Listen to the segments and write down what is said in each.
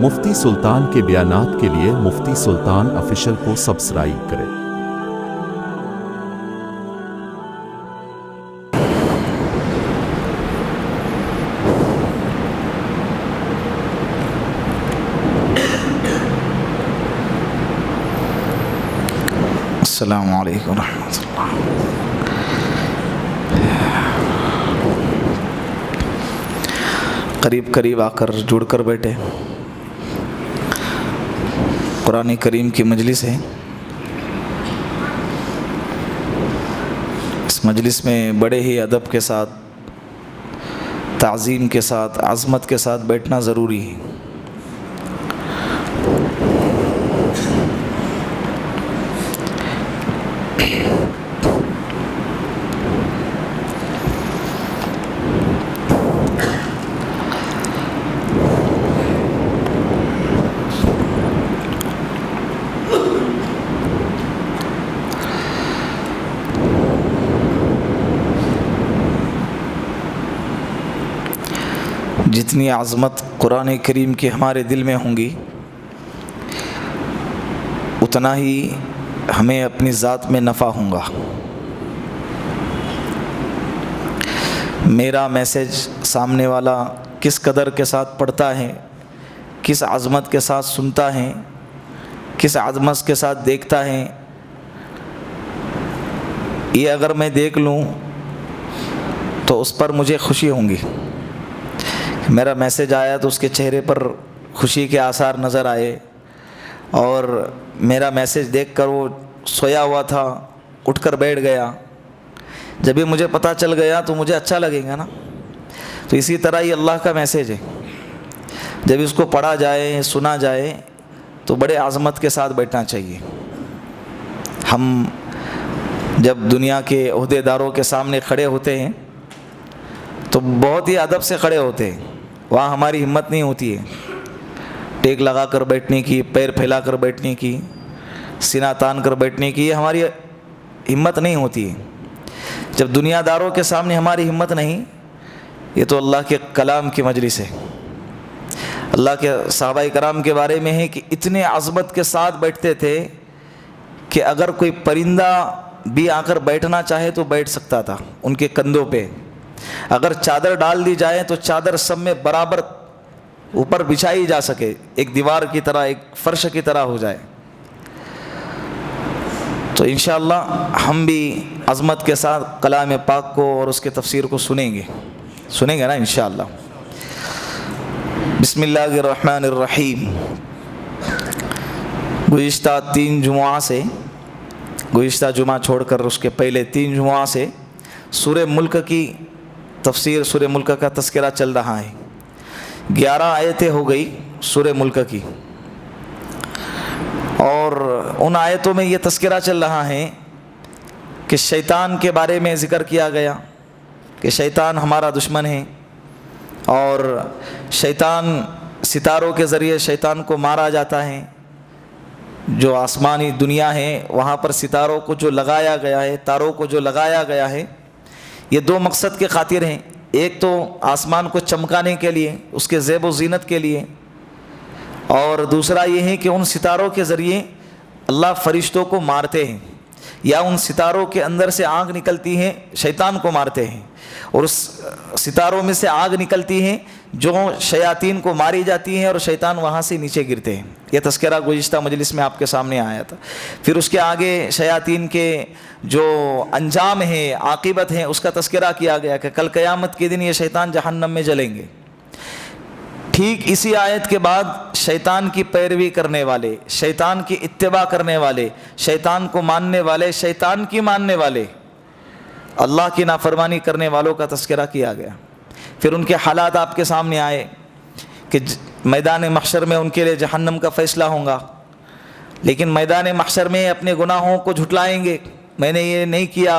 مفتی سلطان کے بیانات کے لیے مفتی سلطان آفیشل کو سبسکرائب کریں۔ السلام علیکم ورحمۃ اللہ۔ قریب قریب آ کر جڑ کر بیٹھے، قرآن کریم کی مجلس ہے۔ اس مجلس میں بڑے ہی ادب کے ساتھ، تعظیم کے ساتھ، عظمت کے ساتھ بیٹھنا ضروری ہے۔ جتنی عظمت قرآن کریم کی ہمارے دل میں ہوں گی، اتنا ہی ہمیں اپنی ذات میں نفع ہوں گا۔ میرا میسج سامنے والا کس قدر کے ساتھ پڑھتا ہے، کس عظمت کے ساتھ سنتا ہے، کس عظمت کے ساتھ دیکھتا ہے، یہ اگر میں دیکھ لوں تو اس پر مجھے خوشی ہوں گی۔ میرا میسج آیا تو اس کے چہرے پر خوشی کے آثار نظر آئے، اور میرا میسج دیکھ کر وہ سویا ہوا تھا اٹھ کر بیٹھ گیا، جب بھی مجھے پتہ چل گیا تو مجھے اچھا لگے گا نا۔ تو اسی طرح ہی اللہ کا میسج ہے، جب اس کو پڑھا جائے، سنا جائے تو بڑے عظمت کے ساتھ بیٹھنا چاہیے۔ ہم جب دنیا کے عہدے داروں کے سامنے کھڑے ہوتے ہیں تو بہت ہی ادب سے کھڑے ہوتے ہیں، وہاں ہماری ہمت نہیں ہوتی ہے ٹیک لگا کر بیٹھنے کی، پیر پھیلا کر بیٹھنے کی، سینہ تان کر بیٹھنے کی، یہ ہماری ہمت نہیں ہوتی ہے۔ جب دنیا داروں کے سامنے ہماری ہمت نہیں، یہ تو اللہ کے کلام کی مجلس ہے۔ اللہ کے صحابہ کرام کے بارے میں ہے کہ اتنے عظمت کے ساتھ بیٹھتے تھے کہ اگر کوئی پرندہ بھی آ کر بیٹھنا چاہے تو بیٹھ سکتا تھا ان کے کندھوں پہ۔ اگر چادر ڈال دی جائے تو چادر سب میں برابر اوپر بچھائی جا سکے، ایک دیوار کی طرح، ایک فرش کی طرح ہو جائے۔ تو انشاءاللہ ہم بھی عظمت کے ساتھ کلام پاک کو اور اس کے تفسیر کو سنیں گے نا انشاءاللہ۔ بسم اللہ الرحمن الرحیم۔ گزشتہ 3 جمعہ سے، گزشتہ جمعہ چھوڑ کر اس کے پہلے 3 جمعہ سے سورہ ملک کی تفسیر، سورہ ملک کا تذکرہ چل رہا ہے۔ 11 آیتیں ہو گئی سورہ ملک کی، اور ان آیتوں میں یہ تذکرہ چل رہا ہے کہ شیطان کے بارے میں ذکر کیا گیا کہ شیطان ہمارا دشمن ہے، اور شیطان، ستاروں کے ذریعے شیطان کو مارا جاتا ہے۔ جو آسمانی دنیا ہے وہاں پر ستاروں کو جو لگایا گیا ہے، تاروں کو جو لگایا گیا ہے، یہ 2 مقصد کے خاطر ہیں۔ ایک تو آسمان کو چمکانے کے لیے، اس کے زیب و زینت کے لیے، اور دوسرا یہ ہے کہ ان ستاروں کے ذریعے اللہ فرشتوں کو مارتے ہیں، یا ان ستاروں کے اندر سے آگ نکلتی ہے، شیطان کو مارتے ہیں، اور اس ستاروں میں سے آگ نکلتی ہے جو شیاطین کو ماری جاتی ہے، اور شیطان وہاں سے نیچے گرتے ہیں۔ یہ تذکرہ گزشتہ مجلس میں آپ کے سامنے آیا تھا۔ پھر اس کے آگے شیاطین کے جو انجام ہے، عاقبت ہے، اس کا تذکرہ کیا گیا کہ کل قیامت کے دن یہ شیطان جہنم میں جلیں گے۔ ٹھیک اسی آیت کے بعد شیطان کی پیروی کرنے والے، شیطان کی اتباع کرنے والے، شیطان کو ماننے والے، شیطان کی ماننے والے، اللہ کی نافرمانی کرنے والوں کا تذکرہ کیا گیا۔ پھر ان کے حالات آپ کے سامنے آئے کہ میدان محشر میں ان کے لیے جہنم کا فیصلہ ہوگا، لیکن میدان محشر میں اپنے گناہوں کو جھٹلائیں گے، میں نے یہ نہیں کیا،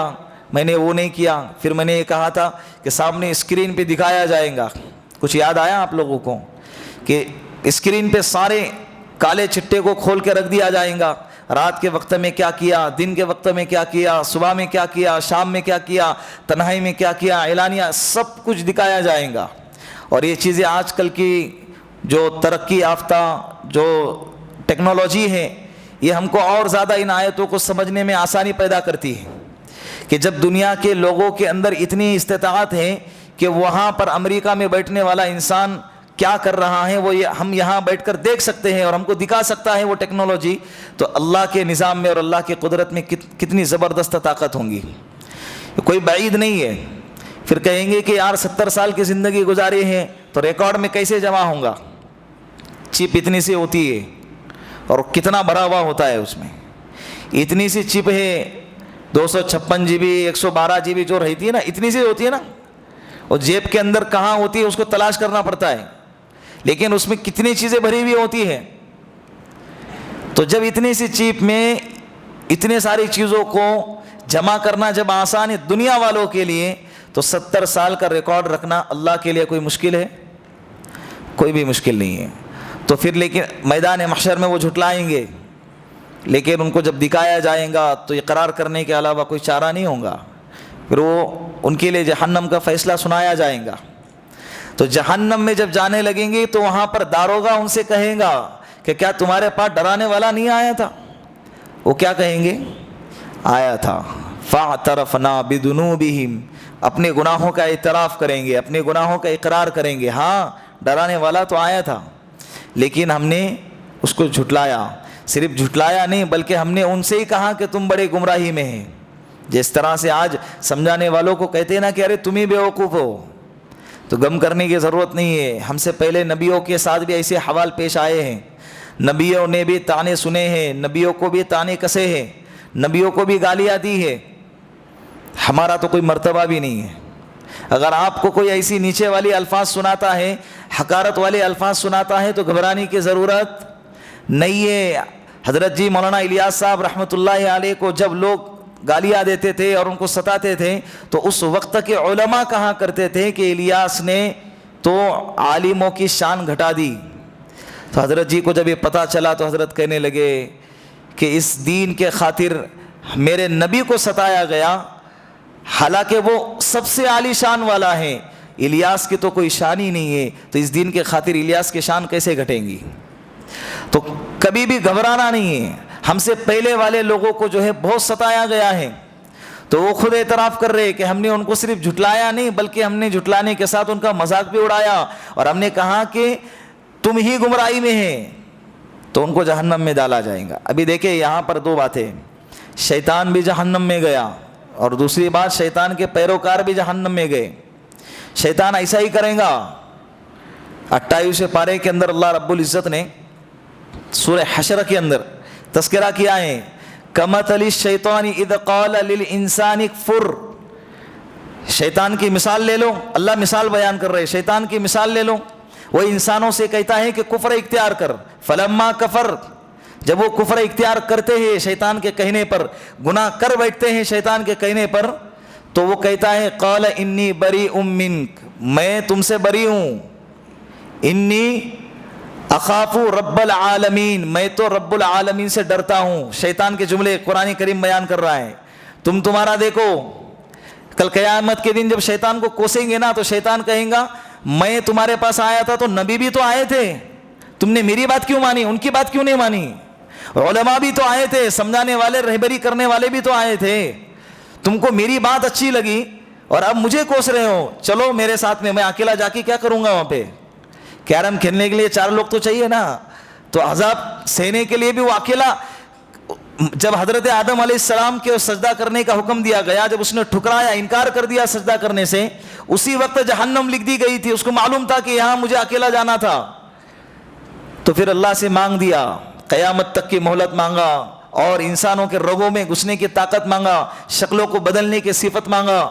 میں نے وہ نہیں کیا۔ پھر میں نے یہ کہا تھا کہ سامنے اسکرین پہ دکھایا جائے گا، کچھ یاد آیا آپ لوگوں کو کہ اسکرین پہ سارے کالے چٹے کو کھول کے رکھ دیا جائے گا، رات کے وقت میں کیا کیا، دن کے وقت میں کیا کیا، صبح میں کیا کیا، شام میں کیا کیا، تنہائی میں کیا کیا، اعلانیہ سب کچھ دکھایا جائے گا۔ اور یہ چیزیں آج کل کی جو ترقی یافتہ جو ٹیکنالوجی ہے یہ ہم کو اور زیادہ ان آیتوں کو سمجھنے میں آسانی پیدا کرتی ہے کہ جب دنیا کے لوگوں کے اندر اتنی استطاعت ہے کہ وہاں پر امریکہ میں بیٹھنے والا انسان کیا کر رہا ہے وہ ہم یہاں بیٹھ کر دیکھ سکتے ہیں اور ہم کو دکھا سکتا ہے وہ ٹیکنالوجی، تو اللہ کے نظام میں اور اللہ کی قدرت میں کتنی زبردست طاقت ہوں گی، کوئی بعید نہیں ہے۔ پھر کہیں گے کہ یار 70 سال کی زندگی گزاری ہے تو ریکارڈ میں کیسے جمع ہوں گا؟ چپ اتنی سی ہوتی ہے اور کتنا بھرا ہوا ہوتا ہے اس میں، اتنی سی چپ ہے 256 GB 112 GB جو رہتی ہے نا، اتنی سی ہوتی ہے نا، اور جیب کے اندر کہاں ہوتی ہے اس کو تلاش کرنا پڑتا ہے، لیکن اس میں کتنی چیزیں بھری ہوئی ہوتی ہے۔ تو جب اتنی سی چیپ میں اتنے ساری چیزوں کو جمع کرنا جب آسان ہے دنیا والوں کے لیے، تو 70 سال کا ریکارڈ رکھنا اللہ کے لیے کوئی مشکل ہے؟ کوئی بھی مشکل نہیں ہے۔ تو پھر لیکن میدان محشر میں وہ جھٹلائیں گے، لیکن ان کو جب دکھایا جائے گا تو اقرار کرنے کے علاوہ کوئی چارہ نہیں ہوگا، پھر وہ ان کے لیے جہنم کا فیصلہ سنایا جائے گا۔ تو جہنم میں جب جانے لگیں گے تو وہاں پر داروغہ ان سے کہے گا کہ کیا تمہارے پاس ڈرانے والا نہیں آیا تھا؟ وہ کیا کہیں گے؟ آیا تھا۔ فاعترفنا بذنوبہم، اپنے گناہوں کا اعتراف کریں گے، اپنے گناہوں کا اقرار کریں گے، ہاں ڈرانے والا تو آیا تھا لیکن ہم نے اس کو جھٹلایا۔ صرف جھٹلایا نہیں بلکہ ہم نے ان سے ہی کہا کہ تم بڑے گمراہی میں ہیں، جس طرح سے آج سمجھانے والوں کو کہتے ہیں نا کہ ارے تم ہی بیوقوف ہو، تو غم کرنے کی ضرورت نہیں ہے۔ ہم سے پہلے نبیوں کے ساتھ بھی ایسے حوال پیش آئے ہیں، نبیوں نے بھی تانے سنے ہیں، نبیوں کو بھی تانے کسے ہیں، نبیوں کو بھی گالیاں دی ہے۔ ہمارا تو کوئی مرتبہ بھی نہیں ہے۔ اگر آپ کو کوئی ایسی نیچے والی الفاظ سناتا ہے، حقارت والے الفاظ سناتا ہے، تو گھبرانے کی ضرورت نہیں ہے۔ حضرت جی مولانا الیاس صاحب رحمۃ اللہ علیہ کو جب لوگ گالیاں دیتے تھے اور ان کو ستاتے تھے تو اس وقت کے علماء کہا کرتے تھے کہ الیاس نے تو عالموں کی شان گھٹا دی۔ تو حضرت جی کو جب یہ پتہ چلا تو حضرت کہنے لگے کہ اس دین کے خاطر میرے نبی کو ستایا گیا، حالانکہ وہ سب سے عالی شان والا ہے، الیاس کی تو کوئی شان ہی نہیں ہے، تو اس دین کے خاطر الیاس کی شان کیسے گھٹیں گی؟ تو کبھی بھی گھبرانا نہیں ہے۔ ہم سے پہلے والے لوگوں کو جو ہے بہت ستایا گیا ہے، تو وہ خود اعتراف کر رہے کہ ہم نے ان کو صرف جھٹلایا نہیں بلکہ ہم نے جھٹلانے کے ساتھ ان کا مذاق بھی اڑایا، اور ہم نے کہا کہ تم ہی گمراہی میں ہیں، تو ان کو جہنم میں ڈالا جائے گا۔ ابھی دیکھیں یہاں پر دو باتیں، شیطان بھی جہنم میں گیا اور دوسری بات شیطان کے پیروکار بھی جہنم میں گئے۔ شیطان ایسا ہی کرے گا۔ 28 پارے کے اندر اللہ رب العزت نے سورہ حشر کے اندر تذکرہ کیا ہے، کمثل الشیطان اذ قال للانسان اکفر۔ شیطان کی مثال لے لو، اللہ مثال بیان کر رہے، شیطان کی مثال لے لو، وہ انسانوں سے کہتا ہے کہ کفر اختیار کر، فلما کفر، جب وہ کفر اختیار کرتے ہیں شیطان کے کہنے پر، گناہ کر بیٹھتے ہیں شیطان کے کہنے پر، تو وہ کہتا ہے قال انی بریء منک، میں تم سے بری ہوں، انی اخاف رب العالمین، میں تو رب العالمین سے ڈرتا ہوں۔ شیطان کے جملے قرآن کریم بیان کر رہا ہے۔ تمہارا دیکھو کل قیامت کے دن جب شیطان کو کوسیں گے نا تو شیطان کہیں گا میں تمہارے پاس آیا تھا تو نبی بھی تو آئے تھے، تم نے میری بات کیوں مانی، ان کی بات کیوں نہیں مانی؟ علماء بھی تو آئے تھے، سمجھانے والے رہبری کرنے والے بھی تو آئے تھے، تم کو میری بات اچھی لگی اور اب مجھے کوس رہے ہو، چلو میرے ساتھ میں اکیلا جا کے کیا کروں گا؟ وہاں پہ کیرم کھیلنے کے لیے 4 لوگ تو چاہیے نا، تو عذاب سہنے کے لیے بھی وہ اکیلا۔ جب حضرت آدم علیہ السلام کے سجدہ کرنے کا حکم دیا گیا، جب اس نے ٹھکرایا، انکار کر دیا سجدہ کرنے سے، اسی وقت جہنم لکھ دی گئی تھی، اس کو معلوم تھا کہ یہاں مجھے اکیلا جانا تھا، تو پھر اللہ سے مانگ دیا، قیامت تک کی مہلت مانگا اور انسانوں کے رگوں میں گھسنے کی طاقت مانگا، شکلوں کو بدلنے کی صفت مانگا۔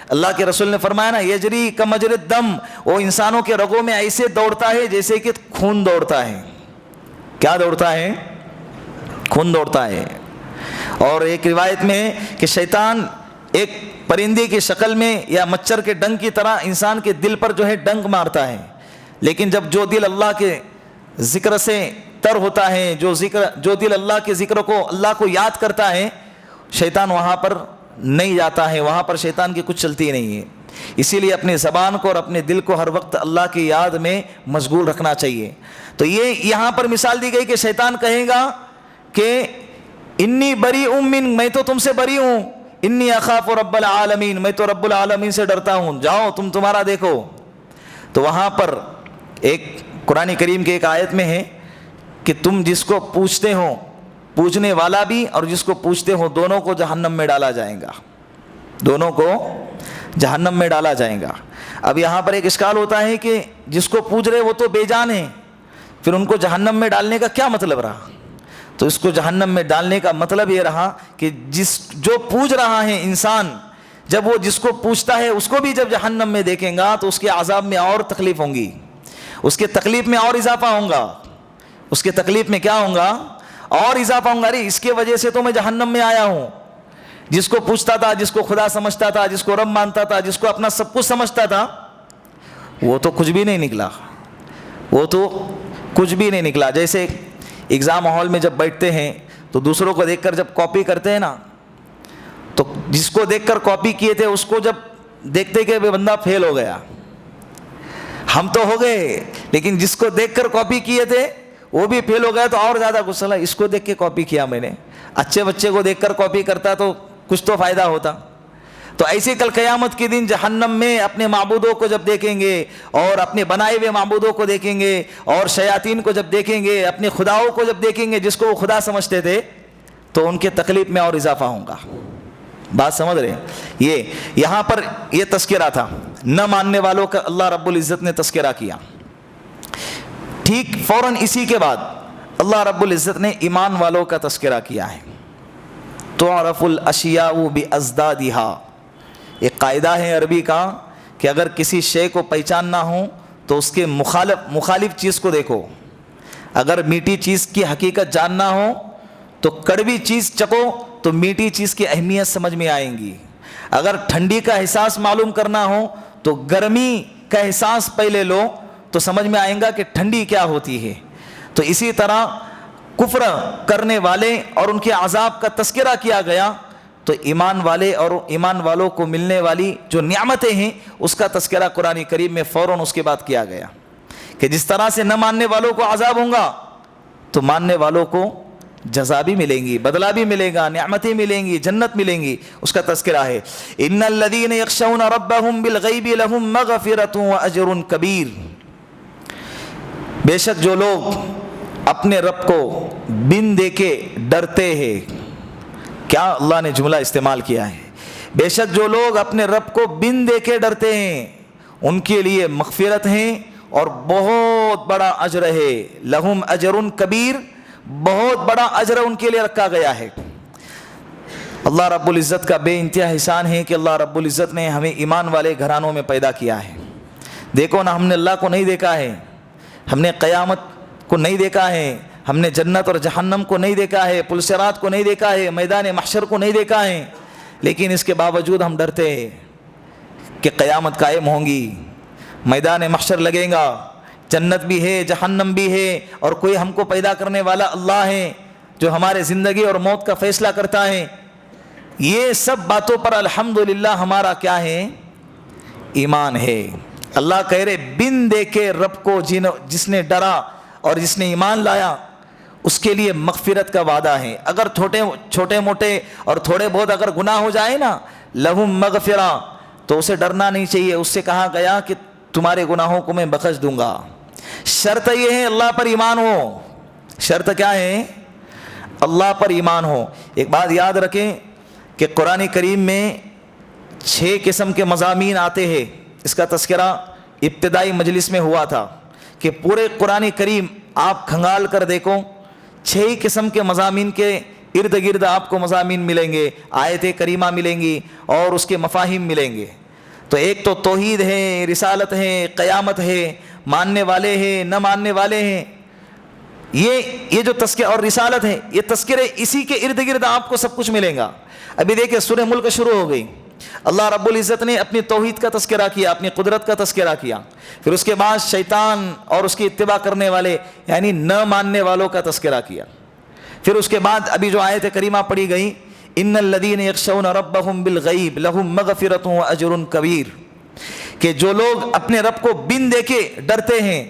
اللہ کے رسول نے فرمایا نا یجری کمجری الدم، وہ انسانوں کے رگوں میں ایسے دوڑتا ہے جیسے کہ خون دوڑتا ہے۔ کیا دوڑتا ہے؟ خون دوڑتا ہے۔ اور ایک روایت میں کہ شیطان ایک پرندے کی شکل میں یا مچھر کے ڈنگ کی طرح انسان کے دل پر جو ہے ڈنگ مارتا ہے، لیکن جب جو دل اللہ کے ذکر سے تر ہوتا ہے، جو دل اللہ کے ذکر کو، اللہ کو یاد کرتا ہے، شیطان وہاں پر نہیں جاتا ہے، وہاں پر شیطان کی کچھ چلتی نہیں ہے۔ اسی لیے اپنی زبان کو اور اپنے دل کو ہر وقت اللہ کی یاد میں مشغول رکھنا چاہیے. تو یہ یہاں پر مثال دی گئی کہ شیطان کہے گا کہ انی بریء من، میں تو تم سے بری ہوں، انی اخاف رب العالمین، میں تو رب العالمین سے ڈرتا ہوں، جاؤ تم تمہارا دیکھو. تو وہاں پر ایک قرآن کریم کے ایک آیت میں ہے کہ تم جس کو پوچھتے ہو، پوچھنے والا بھی اور جس کو پوچھتے ہو، دونوں کو جہنم میں ڈالا جائے گا، دونوں کو جہنم میں ڈالا جائے گا. اب یہاں پر ایک اشکال ہوتا ہے کہ جس کو پوچھ رہے وہ تو بے جان ہیں، پھر ان کو جہنم میں ڈالنے کا کیا مطلب رہا؟ تو اس کو جہنم میں ڈالنے کا مطلب یہ رہا کہ جو پوچھ رہا ہے انسان، جب وہ جس کو پوچھتا ہے اس کو بھی جب جہنم میں دیکھیں گا تو اس کے عذاب میں اور تکلیف ہوں گی، اس کے تکلیف میں اور اضافہ ہوگا، اس کے تکلیف میں کیا ہوگا؟ اور اضافہ ہوگا. ارے اس کے وجہ سے تو میں جہنم میں آیا ہوں. جس کو پوچھتا تھا، جس کو خدا سمجھتا تھا، جس کو رب مانتا تھا، جس کو اپنا سب کچھ سمجھتا تھا، وہ تو کچھ بھی نہیں نکلا، وہ تو کچھ بھی نہیں نکلا. جیسے ایگزام ہال میں جب بیٹھتے ہیں تو دوسروں کو دیکھ کر جب کاپی کرتے ہیں نا، تو جس کو دیکھ کر کاپی کیے تھے اس کو جب دیکھتے کہ بندہ فیل ہو گیا، ہم تو ہو گئے، لیکن جس کو دیکھ کر کاپی کیے تھے وہ بھی فیل ہو گیا تو اور زیادہ غصہ لگا، اس کو دیکھ کے کاپی کیا میں نے. اچھے بچے کو دیکھ کر کاپی کرتا تو کچھ تو فائدہ ہوتا. تو ایسے کل قیامت کے دن جہنم میں اپنے معبودوں کو جب دیکھیں گے اور اپنے بنائے ہوئے معبودوں کو دیکھیں گے اور شیاطین کو جب دیکھیں گے، اپنے خداؤں کو جب دیکھیں گے جس کو وہ خدا سمجھتے تھے، تو ان کے تکلیف میں اور اضافہ ہوگا. بات سمجھ رہے ہیں؟ یہ یہاں پر یہ تذکرہ تھا، نہ ماننے والوں کا اللہ رب العزت نے تذکرہ کیا. ٹھیک فوراً اسی کے بعد اللہ رب العزت نے ایمان والوں کا تذکرہ کیا ہے. تعرف الاشیاء بازدادها، ایک قاعدہ ہے عربی کا کہ اگر کسی شے کو پہچاننا ہو تو اس کے مخالف چیز کو دیکھو. اگر میٹھی چیز کی حقیقت جاننا ہو تو کڑوی چیز چکھو تو میٹھی چیز کی اہمیت سمجھ میں آئیں گی. اگر ٹھنڈی کا احساس معلوم کرنا ہو تو گرمی کا احساس پہلے لو تو سمجھ میں آئے گا کہ ٹھنڈی کیا ہوتی ہے. تو اسی طرح کفر کرنے والے اور ان کے عذاب کا تذکرہ کیا گیا، تو ایمان والے اور ایمان والوں کو ملنے والی جو نعمتیں ہیں اس کا تذکرہ قرآن کریم میں فوراً اس کے بعد کیا گیا کہ جس طرح سے نہ ماننے والوں کو عذاب ہوگا تو ماننے والوں کو جزا بھی ملیں گی، بدلہ بھی ملے گا، نعمتیں ملیں گی، جنت ملیں گی. اس کا تذکرہ ہے ان الذین یخشون ربهم بالغیب لهم مغفرۃ واجر کبیر. بے شک جو لوگ اپنے رب کو بن دیکھے ڈرتے ہیں، کیا اللہ نے جملہ استعمال کیا ہے، بے شک جو لوگ اپنے رب کو بن دیکھے ڈرتے ہیں ان کے لیے مغفرت ہے اور بہت بڑا اجر ہے. لہم اجر کبیر، بہت بڑا اجر ان کے لیے رکھا گیا ہے. اللہ رب العزت کا بے انتہا احسان ہے کہ اللہ رب العزت نے ہمیں ایمان والے گھرانوں میں پیدا کیا ہے. دیکھو نا، ہم نے اللہ کو نہیں دیکھا ہے، ہم نے قیامت کو نہیں دیکھا ہے، ہم نے جنت اور جہنم کو نہیں دیکھا ہے، پل صراط کو نہیں دیکھا ہے، میدان محشر کو نہیں دیکھا ہے، لیکن اس کے باوجود ہم ڈرتے ہیں کہ قیامت قائم ہوں گی، میدان محشر لگے گا، جنت بھی ہے، جہنم بھی ہے، اور کوئی ہم کو پیدا کرنے والا اللہ ہے جو ہمارے زندگی اور موت کا فیصلہ کرتا ہے. یہ سب باتوں پر الحمدللہ ہمارا کیا ہے؟ ایمان ہے. اللہ کہہ رہے بن دیکھے رب کو جس نے ڈرا اور جس نے ایمان لایا اس کے لیے مغفرت کا وعدہ ہے. اگر چھوٹے موٹے اور تھوڑے بہت اگر گناہ ہو جائے نا، لہم مغفرہ، تو اسے ڈرنا نہیں چاہیے. اس سے کہا گیا کہ تمہارے گناہوں کو میں بخش دوں گا. شرط یہ ہے اللہ پر ایمان ہو. شرط کیا ہے؟ اللہ پر ایمان ہو. ایک بات یاد رکھیں کہ قرآن کریم میں 6 قسم کے مضامین آتے ہیں. اس کا تذکرہ ابتدائی مجلس میں ہوا تھا کہ پورے قرآن کریم آپ کھنگال کر دیکھو، 6 قسم کے مضامین کے ارد گرد آپ کو مضامین ملیں گے، آیت کریمہ ملیں گی اور اس کے مفاہیم ملیں گے. تو ایک تو توحید ہے، رسالت ہے، قیامت ہے، ماننے والے ہیں، نہ ماننے والے ہیں. یہ جو تذکرہ اور رسالت ہے، یہ تذکرے اسی کے ارد گرد آپ کو سب کچھ ملیں گا. ابھی دیکھیں سورہ ملک شروع ہو گئی، اللہ رب العزت نے اپنی توحید کا تذکرہ کیا، اپنی قدرت کا تذکرہ کیا. پھر اس کے بعد شیطان اور اس کی اتباع کرنے والے یعنی نہ ماننے والوں کا تذکرہ کیا. پھر اس کے بعد ابھی جو آیت کریمہ پڑھی گئی، ان الذین یخشون ربهم بالغیب لهم مغفرۃ واجر کبیر. کہ جو لوگ اپنے رب کو بن دیکھے ڈرتے ہیں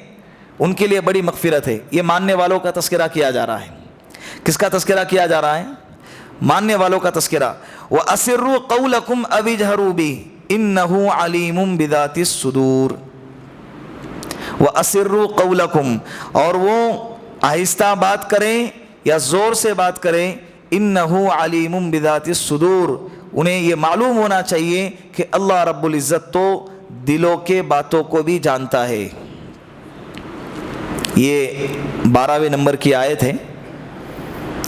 ان کے لیے بڑی مغفرت ہے. یہ ماننے والوں کا تذکرہ کیا جا رہا ہے. کس کا تذکرہ کیا جا رہا ہے؟ ماننے والوں کا تذکرہ. وَأَسِرُّوا قَوْلَكُمْ أَوِ اجْهَرُوا بِهِ إِنَّهُ عَلِيمٌ بِذَاتِ الصُّدُورِ. وَأَسِرُّوا قَوْلَكُمْ، اور وہ آہستہ بات کریں یا زور سے بات کریں. إِنَّهُ عَلِيمٌ بِذَاتِ الصُّدُورِ، انہیں یہ معلوم ہونا چاہیے کہ اللہ رب العزت تو دلوں کے باتوں کو بھی جانتا ہے. یہ 12ویں نمبر کی آیت ہے.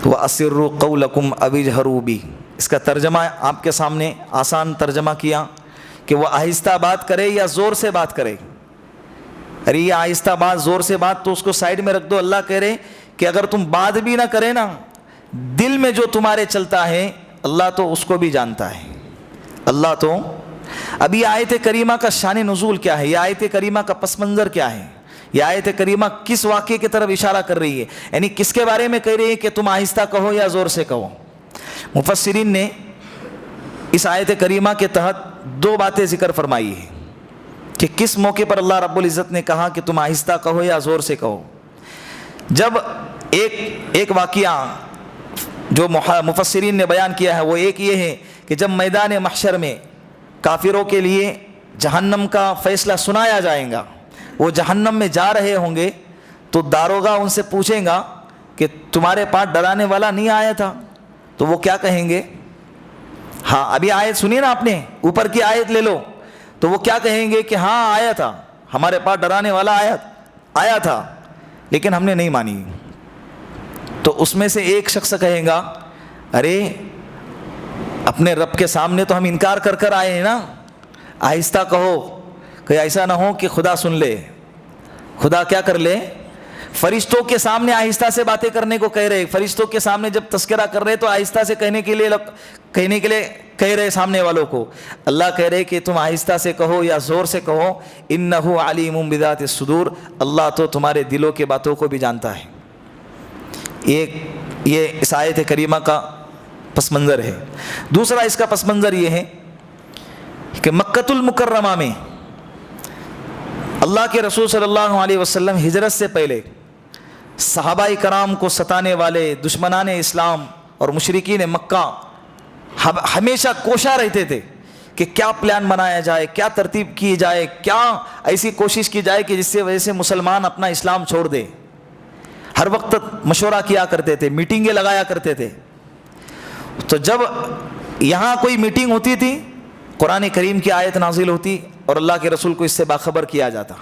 وَأَسِرُّوا قَوْلَكُمْ أَوِ اجْهَرُوا بِهِ. اس کا ترجمہ آپ کے سامنے آسان ترجمہ کیا کہ وہ آہستہ بات کرے یا زور سے بات کرے. ارے یہ آہستہ بات زور سے بات تو اس کو سائڈ میں رکھ دو. اللہ کہہ رہے کہ اگر تم بات بھی نہ کرے نا، دل میں جو تمہارے چلتا ہے اللہ تو اس کو بھی جانتا ہے. اللہ تو اب یہ آیت کریمہ کا شان نزول کیا ہے؟ یہ آیت کریمہ کا پس منظر کیا ہے؟ یہ آیت کریمہ کس واقعے کی طرف اشارہ کر رہی ہے؟ یعنی کس کے بارے میں کہہ رہی ہے کہ تم آہستہ کہو یا زور سے کہو؟ مفسرین نے اس آیت کریمہ کے تحت 2 باتیں ذکر فرمائی ہے کہ کس موقع پر اللہ رب العزت نے کہا کہ تم آہستہ کہو یا زور سے کہو. جب ایک واقعہ جو مفسرین نے بیان کیا ہے وہ ایک یہ ہے کہ جب میدان محشر میں کافروں کے لیے جہنم کا فیصلہ سنایا جائے گا، وہ جہنم میں جا رہے ہوں گے تو داروغہ ان سے پوچھیں گا کہ تمہارے پاس ڈرانے والا نہیں آیا تھا؟ تو وہ کیا کہیں گے؟ ہاں ابھی آیت سنی نا آپ نے، اوپر کی آیت لے لو. تو وہ کیا کہیں گے کہ ہاں آیا تھا، ہمارے پاس ڈرانے والا آیا تھا لیکن ہم نے نہیں مانی. تو اس میں سے ایک شخص کہے گا ارے اپنے رب کے سامنے تو ہم انکار کر کر آئے ہیں نا، آہستہ کہو کہ ایسا نہ ہو کہ خدا سن لے. خدا کیا کر لے؟ فرشتوں کے سامنے آہستہ سے باتیں کرنے کو کہہ رہے. فرشتوں کے سامنے جب تذکرہ کر رہے تو آہستہ سے کہنے کے لیے کہہ رہے سامنے والوں کو. اللہ کہہ رہے کہ تم آہستہ سے کہو یا زور سے کہو. انہ علیم بذات الصدور، اللہ تو تمہارے دلوں کے باتوں کو بھی جانتا ہے. یہ اس آیت کریمہ کا پس منظر ہے. دوسرا اس کا پس منظر یہ ہے کہ مکۃ المکرمہ میں اللہ کے رسول صلی اللہ علیہ وسلم ہجرت سے پہلے صحابہ کرام کو ستانے والے دشمنان اسلام اور مشرکین مکہ ہمیشہ کوشاں رہتے تھے کہ کیا پلان بنایا جائے، کیا ترتیب کی جائے، کیا ایسی کوشش کی جائے کہ جس سے وجہ سے مسلمان اپنا اسلام چھوڑ دے. ہر وقت مشورہ کیا کرتے تھے، میٹنگیں لگایا کرتے تھے. تو جب یہاں کوئی میٹنگ ہوتی تھی قرآن کریم کی آیت نازل ہوتی اور اللہ کے رسول کو اس سے باخبر کیا جاتا.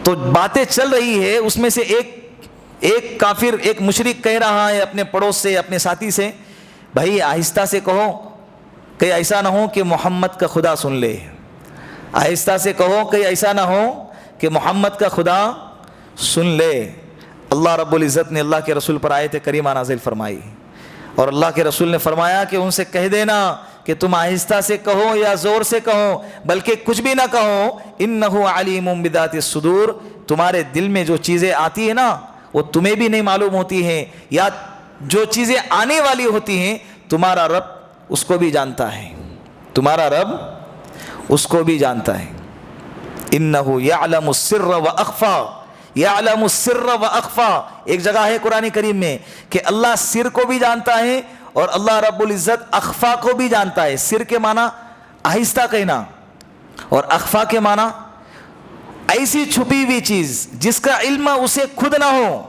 تو باتیں چل رہی ہے، اس میں سے ایک کافر، ایک مشرک کہہ رہا ہے اپنے پڑوس سے، اپنے ساتھی سے، بھائی آہستہ سے کہو کہ ایسا نہ ہو کہ محمد کا خدا سن لے. آہستہ سے کہو کہ ایسا نہ ہو کہ محمد کا خدا سن لے. اللہ رب العزت نے اللہ کے رسول پر آیت کریمہ نازل فرمائی اور اللہ کے رسول نے فرمایا کہ ان سے کہہ دینا کہ تم آہستہ سے کہو یا زور سے کہو، بلکہ کچھ بھی نہ کہو. انہ علیم بذات الصدور، تمہارے دل میں جو چیزیں آتی ہیں نا وہ تمہیں بھی نہیں معلوم ہوتی ہیں، یا جو چیزیں آنے والی ہوتی ہیں تمہارا رب اس کو بھی جانتا ہے. تمہارا رب اس کو بھی جانتا ہے. انہ یعلم السر واخفی، یعلم السر واخفی. ایک جگہ ہے قرآن کریم میں کہ اللہ سر کو بھی جانتا ہے اور اللہ رب العزت اخفا کو بھی جانتا ہے. سر کے معنی آہستہ کہنا اور اخفا کے معنی ایسی چھپی ہوئی چیز جس کا علم اسے خود نہ ہو.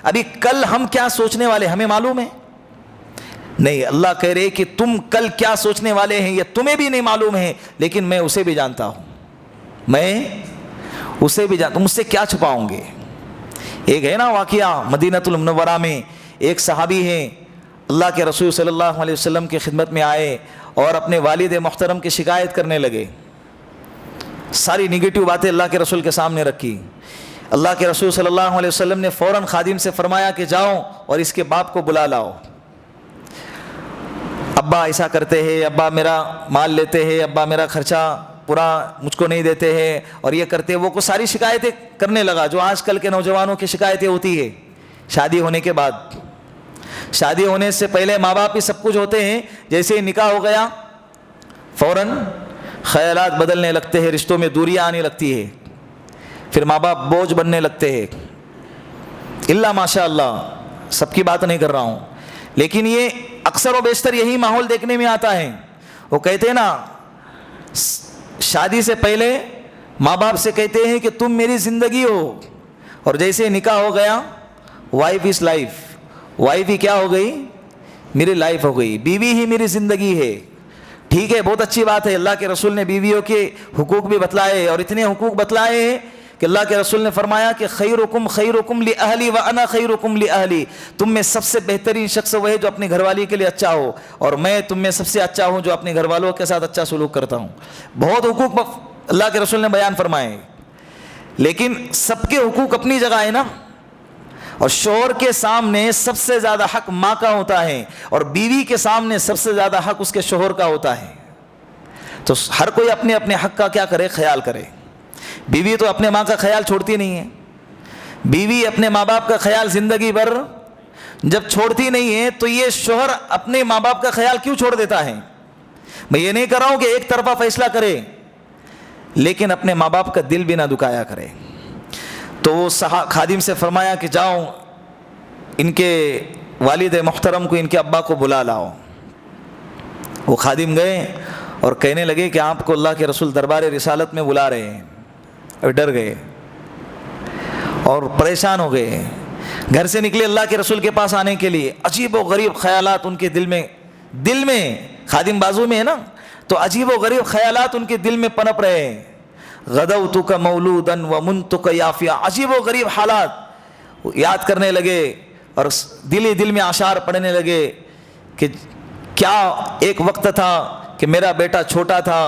ابھی کل ہم کیا سوچنے والے ہمیں معلوم ہے نہیں. اللہ کہہ رہے کہ تم کل کیا سوچنے والے ہیں یہ تمہیں بھی نہیں معلوم ہے، لیکن میں اسے بھی جانتا ہوں. میں اسے بھی جانتا ہوں، مجھ سے کیا چھپاؤں گے. ایک ہے نا واقعہ مدینۃ المنورہ میں، ایک صحابی ہیں اللہ کے رسول صلی اللہ علیہ وسلم کی خدمت میں آئے اور اپنے والد محترم کی شکایت کرنے لگے. ساری نگیٹو باتیں اللہ کے رسول کے سامنے رکھی. اللہ کے رسول صلی اللہ علیہ وسلم نے فوراً خادم سے فرمایا کہ جاؤ اور اس کے باپ کو بلا لاؤ. ابا ایسا کرتے ہیں، ابا میرا مال لیتے ہیں، ابا میرا خرچہ پورا مجھ کو نہیں دیتے ہیں اور یہ کرتے ہیں. وہ کو ساری شکایتیں کرنے لگا جو آج کل کے نوجوانوں کی شکایتیں ہوتی ہے شادی ہونے کے بعد. شادی ہونے سے پہلے ماں باپ ہی سب کچھ ہوتے ہیں، جیسے ہی نکاح ہو گیا فوراً خیالات بدلنے لگتے ہیں, رشتوں میں دوریاں آنے لگتی ہے, پھر ماں باپ بوجھ بننے لگتے ہیں. اللہ ماشاء اللہ, سب کی بات نہیں کر رہا ہوں, لیکن یہ اکثر و بیشتر یہی ماحول دیکھنے میں آتا ہے. وہ کہتے ہیں نا, شادی سے پہلے ماں باپ سے کہتے ہیں کہ تم میری زندگی ہو, اور جیسے نکاح ہو گیا وائف از لائف, وائف ہی کیا ہو گئی, میری لائف ہو گئی, بیوی ہی میری زندگی ہے. ٹھیک ہے, بہت اچھی بات ہے, اللہ کے رسول نے بیویوں کے حقوق بھی بتلائے, اور اتنے حقوق بتلائے ہیں کہ اللہ کے رسول نے فرمایا کہ خیرکم لأہلی وانا خیرکم لأہلی, تم میں سب سے بہترین شخص وہ ہے جو اپنے گھر والی کے لیے اچھا ہو, اور میں تم میں سب سے اچھا ہوں جو اپنے گھر والوں کے ساتھ اچھا سلوک کرتا ہوں. بہت حقوق اللہ کے رسول نے بیان فرمائے, لیکن سب کے حقوق اپنی جگہ ہے نا. اور شوہر کے سامنے سب سے زیادہ حق ماں کا ہوتا ہے, اور بیوی کے سامنے سب سے زیادہ حق اس کے شوہر کا ہوتا ہے. تو ہر کوئی اپنے اپنے حق کا کیا کرے, خیال کرے. بیوی تو اپنے ماں کا خیال چھوڑتی نہیں ہے, بیوی اپنے ماں باپ کا خیال زندگی بھر جب چھوڑتی نہیں ہے, تو یہ شوہر اپنے ماں باپ کا خیال کیوں چھوڑ دیتا ہے؟ میں یہ نہیں کر رہا ہوں کہ ایک طرفہ فیصلہ کرے, لیکن اپنے ماں باپ کا دل بھی نہ دکھایا کرے. تو وہ خادم سے فرمایا کہ جاؤ ان کے والد محترم کو, ان کے ابا کو بلا لاؤ. وہ خادم گئے اور کہنے لگے کہ آپ کو اللہ کے رسول دربار رسالت میں بلا رہے ہیں. اور ڈر گئے اور پریشان ہو گئے. گھر سے نکلے اللہ کے رسول کے پاس آنے کے لیے, عجیب و غریب خیالات ان کے دل میں خادم بازو میں ہے نا, تو عجیب و غریب خیالات ان کے دل میں پنپ رہے ہیں. غدوتک مولودا ومنتک یافیا, عجیب و غریب حالات یاد کرنے لگے, اور دل میں اشعار پڑھنے لگے کہ کیا ایک وقت تھا کہ میرا بیٹا چھوٹا تھا,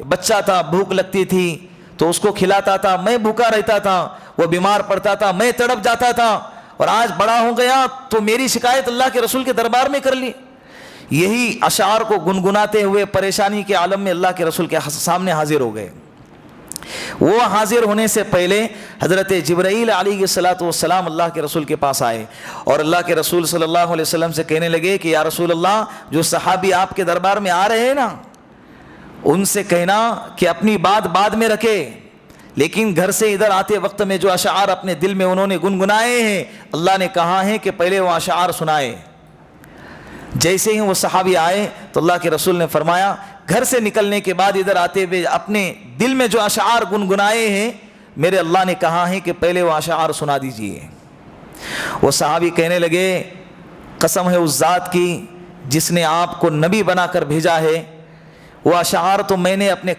بچہ تھا, بھوک لگتی تھی تو اس کو کھلاتا تھا, میں بھوکا رہتا تھا, وہ بیمار پڑتا تھا, میں تڑپ جاتا تھا, اور آج بڑا ہو گیا تو میری شکایت اللہ کے رسول کے دربار میں کر لی. یہی اشعار کو گنگناتے ہوئے پریشانی کے عالم میں اللہ کے رسول کے سامنے حاضر ہو گئے. وہ حاضر ہونے سے پہلے حضرت جبرائیل علیہ الصلوۃ والسلام اللہ کے رسول کے پاس آئے, اور اللہ کے رسول صلی اللہ علیہ وسلم سے کہنے لگے کہ یا رسول اللہ, جو صحابی آپ کے دربار میں آ رہے ہیں نا, ان سے کہنا کہ اپنی بات بعد میں رکھے, لیکن گھر سے ادھر آتے وقت میں جو اشعار اپنے دل میں انہوں نے گنگنائے ہیں, اللہ نے کہا ہے کہ پہلے وہ اشعار سنائے. جیسے ہی وہ صحابی آئے تو اللہ کے رسول نے فرمایا, گھر سے نکلنے کے بعد ادھر آتے ہوئے اپنے دل میں جو اشعار گنگنائے ہیں, میرے اللہ نے کہا ہے کہ پہلے وہ اشعار سنا دیجئے. وہ صحابی کہنے لگے, قسم ہے اس ذات کی جس نے آپ کو نبی بنا کر بھیجا ہے, وہ اشعار تو میرے اپنے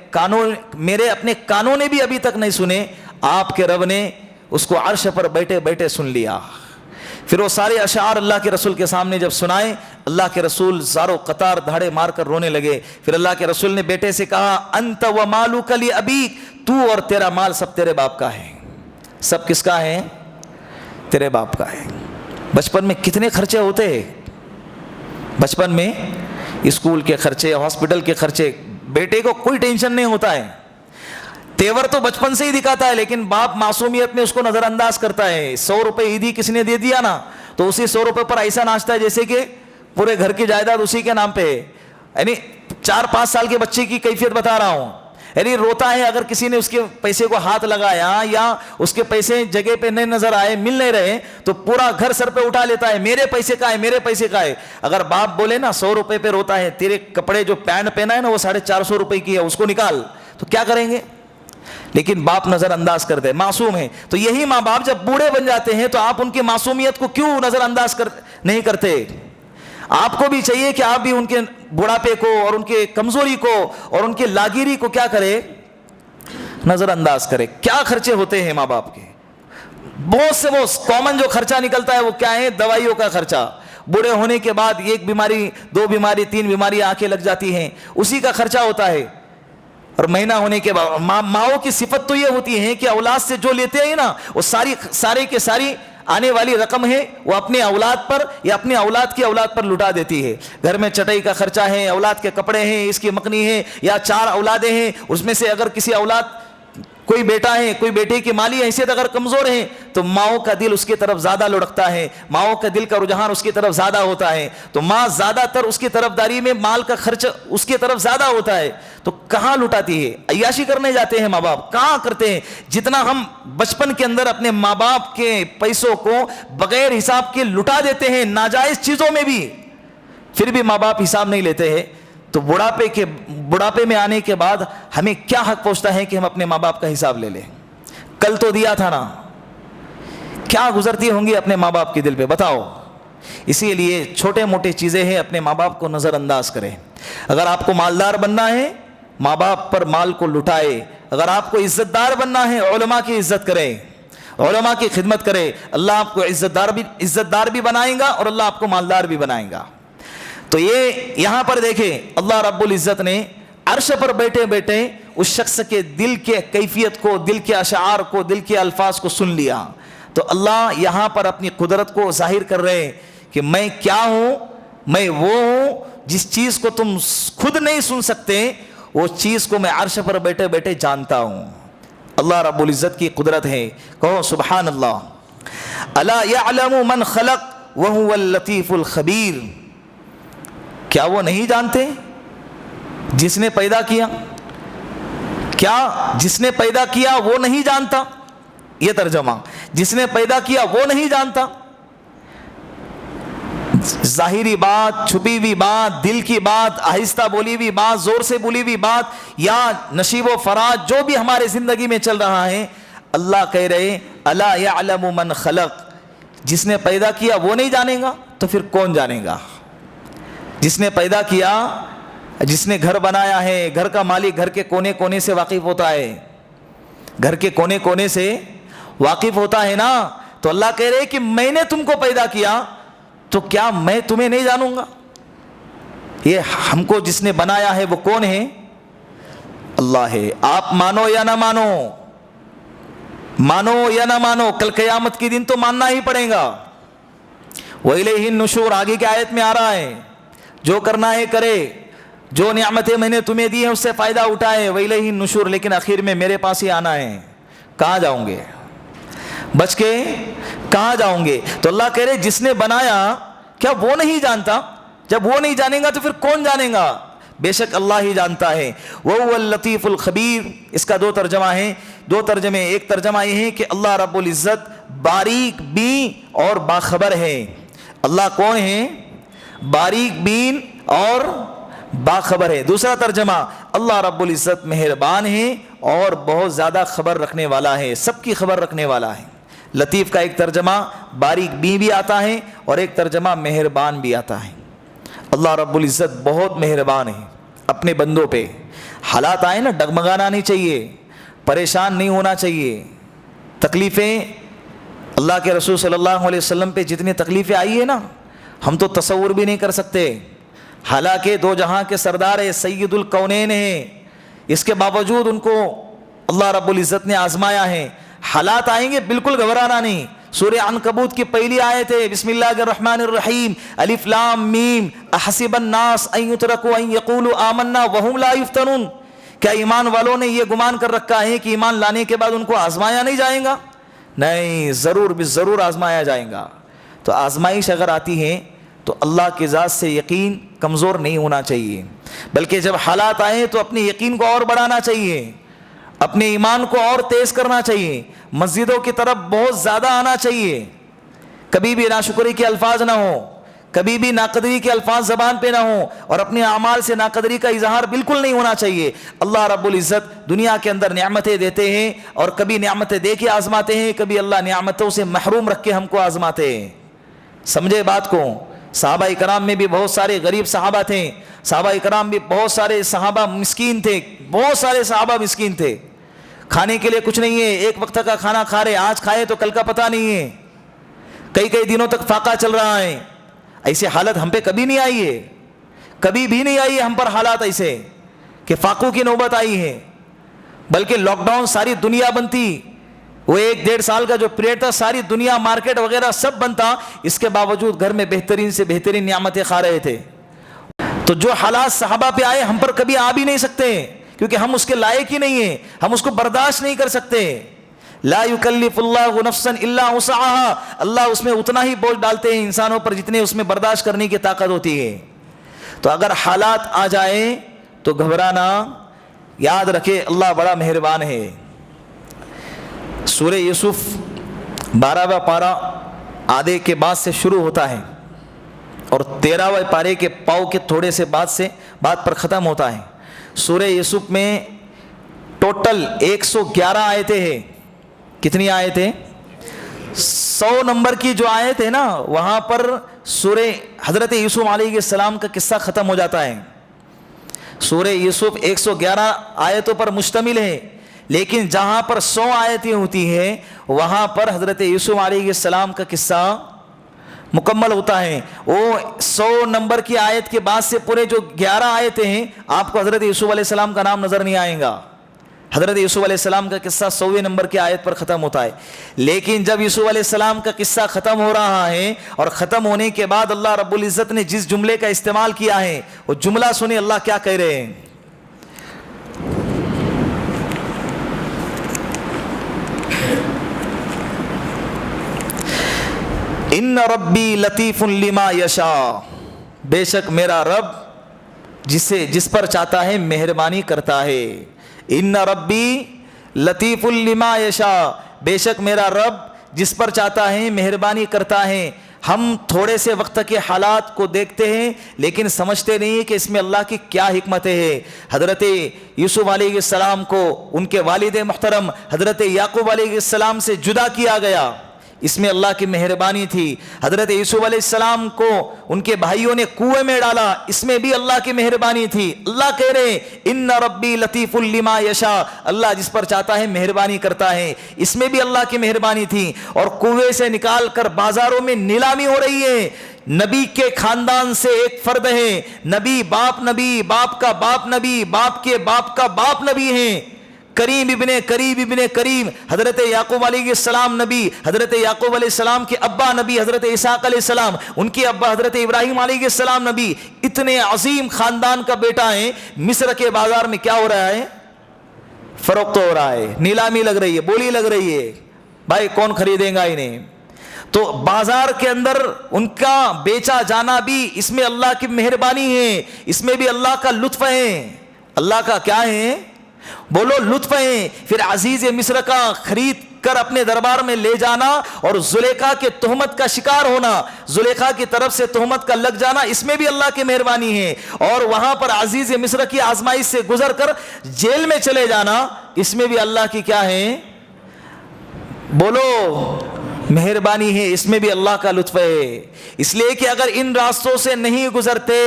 کانوں نے بھی ابھی تک نہیں سنے, آپ کے رب نے اس کو عرش پر بیٹھے بیٹھے سن لیا. پھر وہ سارے اشعار اللہ کے رسول کے سامنے جب سنائے, اللہ کے رسول زارو قطار دھاڑے مار کر رونے لگے. پھر اللہ کے رسول نے بیٹے سے کہا, انت و مالک لابیک, تو اور تیرا مال سب تیرے باپ کا ہے. سب کس کا ہے؟ تیرے باپ کا ہے. بچپن میں کتنے خرچے ہوتے ہیں, بچپن میں اسکول کے خرچے, ہاسپٹل کے خرچے, بیٹے کو کوئی ٹینشن نہیں ہوتا ہے. تیور تو بچپن سے ہی دکھاتا ہے, لیکن باپ معصومیت میں اس کو نظر انداز کرتا ہے. 100 روپے عیدی کسی نے دے دیا نا, تو اسی 100 روپے پر ایسا ناچتا ہے جیسے کہ پورے گھر کی جائیداد اسی کے نام پہ ہے. یعنی 4-5 سال کے بچے کی کیفیت بتا رہا ہوں. یعنی روتا ہے اگر کسی نے اس کے پیسے کو ہاتھ لگایا, یا اس کے پیسے جگہ پہ نہیں نظر آئے, مل نہیں رہے, تو پورا گھر سر پہ اٹھا لیتا ہے, میرے پیسے کا ہے, میرے پیسے کا ہے. اگر باپ بولے نا 100 روپے پہ روتا ہے, تیرے کپڑے جو پینٹ پہنا ہے نا وہ 450 روپے کی ہے, اس کو نکال, تو کیا کریں گے؟ لیکن باپ نظر انداز کر دے, معصوم ہے. تو یہی ماں باپ جب بوڑھے بن جاتے ہیں تو آپ ان کی معصومیت کو کیوں نظر انداز نہیں کرتے؟ آپ کو بھی چاہیے کہ آپ بھی ان کے بڑھاپے کو اور ان کے کمزوری کو اور ان کے لاگیری کو کیا کرے؟ نظر انداز کرے. کیا خرچے ہوتے ہیں ماں باپ کے, بہت سے وہ کامن جو خرچہ نکلتا ہے وہ کیا ہے؟ دوائیوں کا خرچہ. بوڑھے ہونے کے بعد 1 بیماری 2 بیماری 3 بیماری آ کے لگ جاتی ہیں, اسی کا خرچہ ہوتا ہے. اور مہینہ ہونے کے بعد ماؤں کی صفت تو یہ ہوتی ہے کہ اولاد سے جو لیتے ہیں نا, وہ ساری کے ساری آنے والی رقم ہے وہ اپنے اولاد پر یا اپنے اولاد کی اولاد پر لٹا دیتی ہے. گھر میں چٹائی کا خرچہ ہے, اولاد کے کپڑے ہیں, اس کی مکنی ہے, یا 4 اولادیں ہیں, اس میں سے اگر کسی اولاد کوئی بیٹا ہے, کوئی بیٹے کی مالی حیثیت اگر کمزور ہے تو ماؤں کا دل اس کی طرف زیادہ لڑکتا ہے, ماؤں کا دل کا رجحان اس کی طرف زیادہ ہوتا ہے, تو ماں زیادہ تر اس کی طرفداری میں مال کا خرچ اس کی طرف زیادہ ہوتا ہے. تو کہاں لٹاتی ہے؟ عیاشی کرنے جاتے ہیں ماں باپ, کہاں کرتے ہیں؟ جتنا ہم بچپن کے اندر اپنے ماں باپ کے پیسوں کو بغیر حساب کے لٹا دیتے ہیں ناجائز چیزوں میں بھی, پھر بھی ماں باپ حساب نہیں لیتے ہیں, تو بڑھاپے میں آنے کے بعد ہمیں کیا حق پہنچتا ہے کہ ہم اپنے ماں باپ کا حساب لے لیں؟ کل تو دیا تھا نا, کیا گزرتی ہوں گی اپنے ماں باپ کے دل پہ, بتاؤ. اسی لیے چھوٹے موٹے چیزیں ہیں اپنے ماں باپ کو نظر انداز کریں. اگر آپ کو مالدار بننا ہے ماں باپ پر مال کو لٹائے, اگر آپ کو عزت دار بننا ہے علماء کی عزت کرے, علماء کی خدمت کرے, اللہ آپ کو عزت دار بھی بنائے گا اور اللہ آپ کو مالدار بھی بنائے گا. تو یہ یہاں پر دیکھیں اللہ رب العزت نے عرش پر بیٹھے بیٹھے اس شخص کے دل کے کیفیت کو, دل کے اشعار کو, دل کے الفاظ کو سن لیا. تو اللہ یہاں پر اپنی قدرت کو ظاہر کر رہے ہیں کہ میں کیا ہوں, میں وہ ہوں جس چیز کو تم خود نہیں سن سکتے, وہ چیز کو میں عرش پر بیٹھے بیٹھے جانتا ہوں. اللہ رب العزت کی قدرت ہے, کہو سبحان اللہ. الا یعلم من خلق وهو اللطیف الخبیر, کیا وہ نہیں جانتے جس نے پیدا کیا؟ کیا جس نے پیدا کیا وہ نہیں جانتا؟ یہ ترجمہ, جس نے پیدا کیا وہ نہیں جانتا. ظاہری بات, چھپی ہوئی بات, دل کی بات, آہستہ بولی ہوئی بات, زور سے بولی ہوئی بات, یا نشیب و فراز جو بھی ہمارے زندگی میں چل رہا ہے, اللہ کہہ رہے الا یعلم من خلق, جس نے پیدا کیا وہ نہیں جانے گا تو پھر کون جانے گا؟ جس نے پیدا کیا, جس نے گھر بنایا ہے, گھر کا مالک گھر کے کونے کونے سے واقف ہوتا ہے, گھر کے کونے کونے سے واقف ہوتا ہے نا. تو اللہ کہہ رہے کہ میں نے تم کو پیدا کیا تو کیا میں تمہیں نہیں جانوں گا؟ یہ ہم کو جس نے بنایا ہے وہ کون ہے؟ اللہ ہے. آپ مانو یا نہ مانو, مانو یا نہ مانو, کل قیامت کے دن تو ماننا ہی پڑے گا. وَإِلَيْهِ النُّشُورُ آگے کی آیت میں آ رہا ہے, جو کرنا ہے کرے, جو نعمتیں میں نے تمہیں دی ہیں اس سے فائدہ اٹھائے. وَإِلَيْهِ النُّشُورُ, لیکن آخر میں میرے پاس ہی آنا ہے. کہاں جاؤں گے بچ کے, کہاں جاؤں گے؟ تو اللہ کہہ رہے جس نے بنایا کیا وہ نہیں جانتا؟ جب وہ نہیں جانے گا تو پھر کون جانے گا؟ بے شک اللہ ہی جانتا ہے. وَهُوَ اللطیف الخبیر, اس کا دو ترجمہ ہیں, دو ترجمے. ایک ترجمہ یہ ہے کہ اللہ رب العزت باریک بین اور باخبر ہے. اللہ کون ہے؟ باریک بین اور باخبر ہے. دوسرا ترجمہ اللہ رب العزت مہربان ہے اور بہت زیادہ خبر رکھنے والا ہے, سب کی خبر رکھنے والا ہے. لطیف کا ایک ترجمہ باریک بین بھی آتا ہے اور ایک ترجمہ مہربان بھی آتا ہے. اللہ رب العزت بہت مہربان ہے اپنے بندوں پہ. حالات آئے نا, ڈگمگانا نہیں چاہیے, پریشان نہیں ہونا چاہیے. تکلیفیں, اللہ کے رسول صلی اللہ علیہ وسلم پہ جتنی تکلیفیں آئی ہیں نا, ہم تو تصور بھی نہیں کر سکتے. حالانکہ دو جہاں کے سردار ہے, سید الکونین ہیں, اس کے باوجود ان کو اللہ رب العزت نے آزمایا ہے. حالات آئیں گے, بالکل گھبرانا نہیں. سورہ عنکبوت کی پہلی آیت ہے, بسم اللہ الرحمن الرحیم, الف لام میم, احسب الناس ان یترکوا ان یقولوا آمنا وهم لا یفتنون. کیا ایمان والوں نے یہ گمان کر رکھا ہے کہ ایمان لانے کے بعد ان کو آزمایا نہیں جائے گا؟ نہیں, ضرور بھی ضرور آزمایا جائے گا. تو آزمائش اگر آتی ہے تو اللہ کی ذات سے یقین کمزور نہیں ہونا چاہیے, بلکہ جب حالات آئیں تو اپنے یقین کو اور بڑھانا چاہیے, اپنے ایمان کو اور تیز کرنا چاہیے, مسجدوں کی طرف بہت زیادہ آنا چاہیے. کبھی بھی ناشکری کے الفاظ نہ ہوں, کبھی بھی ناقدری کے الفاظ زبان پہ نہ ہوں, اور اپنے اعمال سے ناقدری کا اظہار بالکل نہیں ہونا چاہیے. اللہ رب العزت دنیا کے اندر نعمتیں دیتے ہیں اور کبھی نعمتیں دے کے آزماتے ہیں, کبھی اللہ نعمتوں سے محروم رکھ کے ہم کو آزماتے ہیں. سمجھے بات کو؟ صحابہ کرام میں بھی بہت سارے غریب صحابہ تھے, صحابہ کرام بھی بہت سارے صحابہ مسکین تھے, بہت سارے صحابہ مسکین تھے. کھانے کے لیے کچھ نہیں ہے, ایک وقت کا کھانا کھا رہے, آج کھائے تو کل کا پتہ نہیں ہے, کئی کئی دنوں تک فاقہ چل رہا ہے. ایسی حالت ہم پہ کبھی نہیں آئی ہے, کبھی بھی نہیں آئی ہے ہم پر حالات ایسے کہ فاقوں کی نوبت آئی ہے. بلکہ لاک ڈاؤن ساری دنیا بنتی, وہ 1-1.5 سال کا جو پیریڈ تھا, ساری دنیا مارکیٹ وغیرہ سب بنتا, اس کے باوجود گھر میں بہترین سے بہترین نعمتیں کھا رہے تھے. تو جو حالات صحابہ پہ آئے ہم پر کبھی آ بھی نہیں سکتے, کیونکہ ہم اس کے لائق ہی نہیں ہیں, ہم اس کو برداشت نہیں کر سکتے. لا یکلف اللہ نفسا الا وسعها, اللہ اس میں اتنا ہی بوجھ ڈالتے ہیں انسانوں پر جتنے اس میں برداشت کرنے کی طاقت ہوتی ہے. تو اگر حالات آ جائیں تو گھبرانا, یاد رکھے اللہ بڑا مہربان ہے. سورہ یوسف 12واں پارہ آدھے کے بعد سے شروع ہوتا ہے اور 13واں پارے کے پاؤ کے تھوڑے سے بعد پر ختم ہوتا ہے. سورہ یوسف میں ٹوٹل 111 آیتیں ہیں. کتنی آیتیں؟ 100 نمبر کی جو آیت ہے نا, وہاں پر سورہ حضرت یوسف علیہ السلام کا قصہ ختم ہو جاتا ہے. سورہ یوسف 111 آیتوں پر مشتمل ہے, لیکن جہاں پر 100 آیتیں ہوتی ہیں وہاں پر حضرت یوسف علیہ السلام کا قصہ مکمل ہوتا ہے. وہ 100 نمبر کی آیت کے بعد سے پورے جو 11 آیتیں ہیں آپ کو حضرت یوسف علیہ السلام کا نام نظر نہیں آئے گا. حضرت یوسف علیہ السلام کا قصہ 100ویں نمبر کی آیت پر ختم ہوتا ہے. لیکن جب یوسف علیہ السلام کا قصہ ختم ہو رہا ہے اور ختم ہونے کے بعد اللہ رب العزت نے جس جملے کا استعمال کیا ہے وہ جملہ سنیں اللہ کیا کہہ رہے ہیں. ان ربی لطیف لما یشاء, بے شک میرا رب جس پر چاہتا ہے مہربانی کرتا ہے. ان ربی لطیف لما یشاء, بے شک میرا رب جس پر چاہتا ہے مہربانی کرتا ہے. ہم تھوڑے سے وقت کے حالات کو دیکھتے ہیں لیکن سمجھتے نہیں کہ اس میں اللہ کی کیا حکمت ہے. حضرت یوسف علیہ السلام کو ان کے والد محترم حضرت یعقوب علیہ السلام سے جدا کیا گیا, اس میں اللہ کی مہربانی تھی. حضرت یوسف علیہ السلام کو ان کے بھائیوں نے کنویں میں ڈالا, اس میں بھی اللہ کی مہربانی تھی. اللہ کہہ رہے ان ربی لطیف لما یشاء, اللہ جس پر چاہتا ہے مہربانی کرتا ہے, اس میں بھی اللہ کی مہربانی تھی. اور کنویں سے نکال کر بازاروں میں نیلامی ہو رہی ہے. نبی کے خاندان سے ایک فرد ہے, نبی, باپ کا باپ نبی, باپ کے باپ کا باپ نبی ہیں, کریم ابن کریم حضرت یعقوب علیہ السلام نبی, حضرت یعقوب علیہ السلام کے ابا نبی حضرت اسحاق علیہ السلام, ان کے ابا حضرت ابراہیم علیہ السلام نبی. اتنے عظیم خاندان کا بیٹا ہے. مصر کے بازار میں کیا ہو رہا ہے؟ فروخت ہو رہا ہے, نیلامی لگ رہی ہے, بولی لگ رہی ہے. بھائی کون خریدے گا انہیں؟ تو بازار کے اندر ان کا بیچا جانا بھی اس میں اللہ کی مہربانی ہے, اس میں بھی اللہ کا لطف ہے. اللہ کا کیا ہے؟ بولو لطف ہے. پھر عزیز مصر کا خرید کر اپنے دربار میں لے جانا اور زلیخا کے تہمت کا شکار ہونا, زلیخا کی طرف سے تہمت کا لگ جانا, اس میں بھی اللہ کی مہربانی ہے. اور وہاں پر عزیز مصر کی آزمائش سے گزر کر جیل میں چلے جانا, اس میں بھی اللہ کی کیا ہے؟ بولو مہربانی ہے, اس میں بھی اللہ کا لطف ہے. اس لیے کہ اگر ان راستوں سے نہیں گزرتے